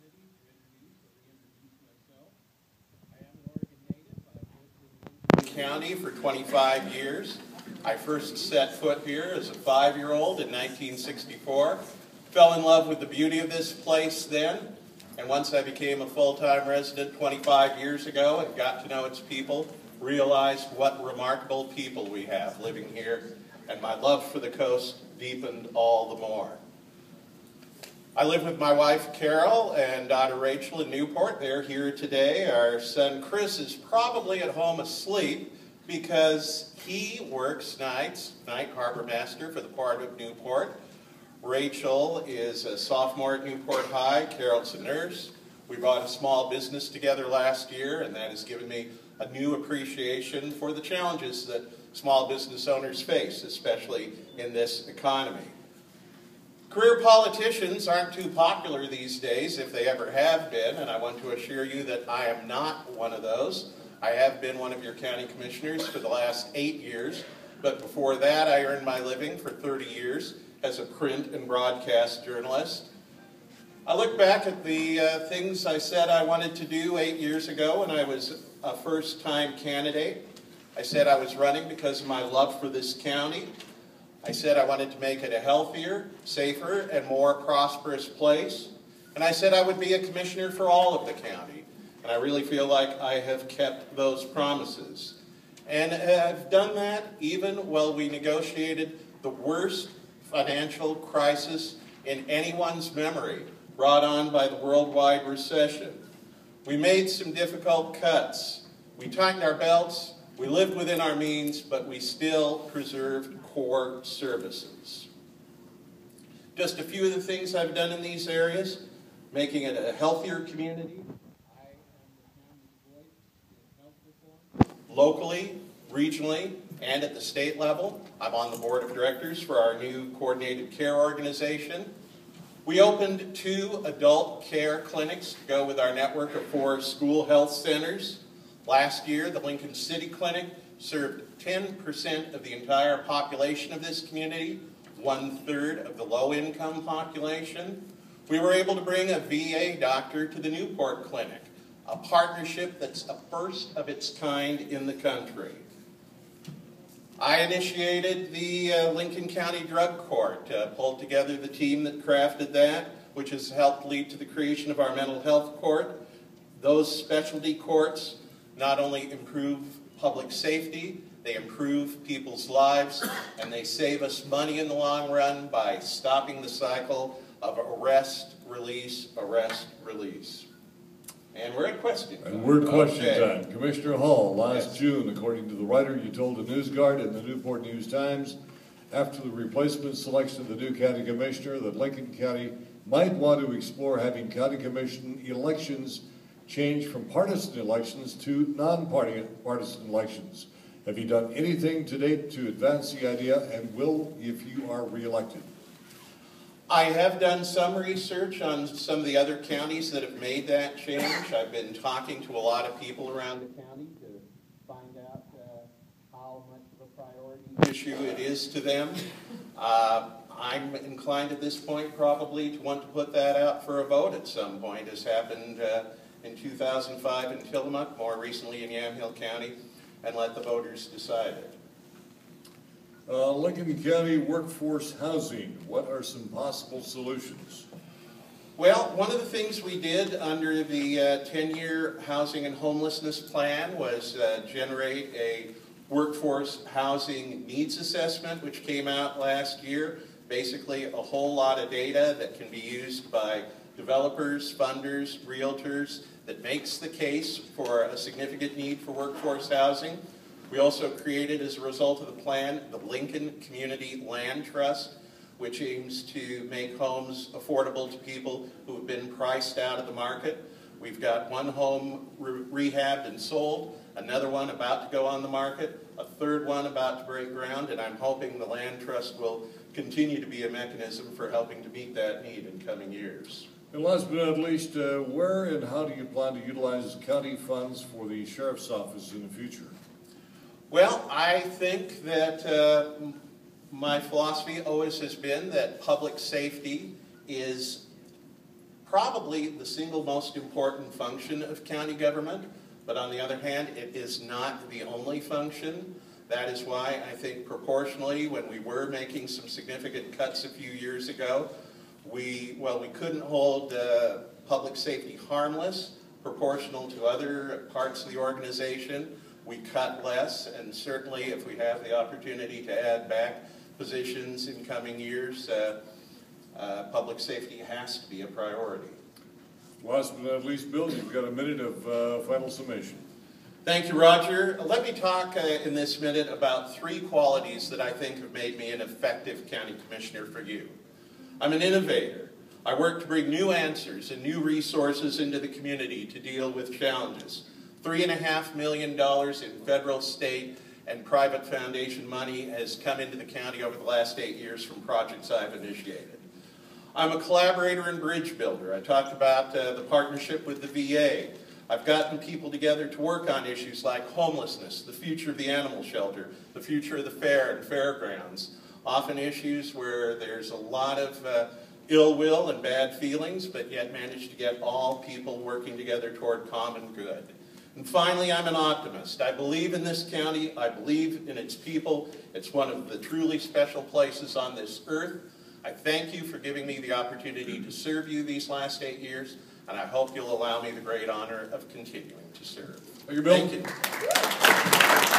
opportunity to introduce or reintroduce myself. I am an Oregon native. I've lived in Lincoln County for 25 years. I first set foot here as a 5-year-old in 1964. Fell in love with the beauty of this place then, and once I became a full-time resident 25 years ago and got to know its people, realized what remarkable people we have living here, and my love for the coast deepened all the more. I live with my wife Carol and daughter Rachel in Newport. They're here today. Our son Chris is probably at home asleep because he works night harbor master for the Port of Newport. Rachel is a sophomore at Newport High. Carol's a nurse. We bought a small business together last year, and that has given me a new appreciation for the challenges that small business owners face, especially in this economy. Career politicians aren't too popular these days, if they ever have been, and I want to assure you that I am not one of those. I have been one of your county commissioners for the last 8 years, but before that I earned my living for 30 years as a print and broadcast journalist. I look back at the things I said I wanted to do 8 years ago when I was a first-time candidate. I said I was running because of my love for this county. I said I wanted to make it a healthier, safer, and more prosperous place. And I said I would be a commissioner for all of the county. And I really feel like I have kept those promises. And I've done that even while we negotiated the worst financial crisis in anyone's memory, brought on by the worldwide recession. We made some difficult cuts. We tightened our belts. We lived within our means, but we still preserved core services. Just a few of the things I've done in these areas: making it a healthier community. I am the county's voice in health reform. Locally, regionally, and at the state level, I'm on the board of directors for our new coordinated care organization. We opened 2 adult care clinics to go with our network of 4 school health centers. Last year, the Lincoln City Clinic served 10% of the entire population of this community, 1/3 of the low-income population. We were able to bring a VA doctor to the Newport Clinic, a partnership that's a first of its kind in the country. I initiated the Lincoln County Drug Court, pulled together the team that crafted that, which has helped lead to the creation of our mental health court. Those specialty courts not only improve public safety, they improve people's lives, and they save us money in the long run by stopping the cycle of arrest, release, arrest, release. And we're at question time. And we're at question time. Commissioner Hall, last June, according to the writer, you told the News Guard and the Newport News-Times, after the replacement selection of the new county commissioner, that Lincoln County might want to explore having county commission elections change from partisan elections to non-partisan elections. Have you done anything to date to advance the idea, and will if you are reelected? I have done some research on some of the other counties that have made that change. I've been talking to a lot of people around the county to find out how much of a priority issue it is to them. I'm inclined at this point probably to want to put that out for a vote at some point, as happened in 2005 in Tillamook, more recently in Yamhill County, and let the voters decide it. Lincoln County workforce housing, what are some possible solutions? Well, one of the things we did under the 10-year housing and homelessness plan was generate a workforce housing needs assessment, which came out last year. Basically a whole lot of data that can be used by developers, funders, realtors, that makes the case for a significant need for workforce housing. We also created, as a result of the plan, the Lincoln Community Land Trust, which aims to make homes affordable to people who have been priced out of the market. We've got 1 home rehabbed and sold, another one about to go on the market, a 3rd one about to break ground, and I'm hoping the Land Trust will continue to be a mechanism for helping to meet that need in coming years. And last but not least, where and how do you plan to utilize county funds for the Sheriff's Office in the future? Well, I think that my philosophy always has been that public safety is probably the single most important function of county government, but on the other hand, it is not the only function. That is why I think proportionally, when we were making some significant cuts a few years ago, we couldn't hold public safety harmless, proportional to other parts of the organization. We cut less, and certainly if we have the opportunity to add back positions in coming years, public safety has to be a priority. Last but not least, Bill, you've got a minute of final summation. Thank you, Roger. Let me talk in this minute about 3 qualities that I think have made me an effective county commissioner for you. I'm an innovator. I work to bring new answers and new resources into the community to deal with challenges. $3.5 million in federal, state, and private foundation money has come into the county over the last 8 years from projects I've initiated. I'm a collaborator and bridge builder. I talked about the partnership with the VA. I've gotten people together to work on issues like homelessness, the future of the animal shelter, the future of the fair and fairgrounds, often issues where there's a lot of ill will and bad feelings, but yet managed to get all people working together toward common good. And finally, I'm an optimist. I believe in this county. I believe in its people. It's one of the truly special places on this earth. I thank you for giving me the opportunity to serve you these last 8 years, and I hope you'll allow me the great honor of continuing to serve. Thank you, Bill. Thank you.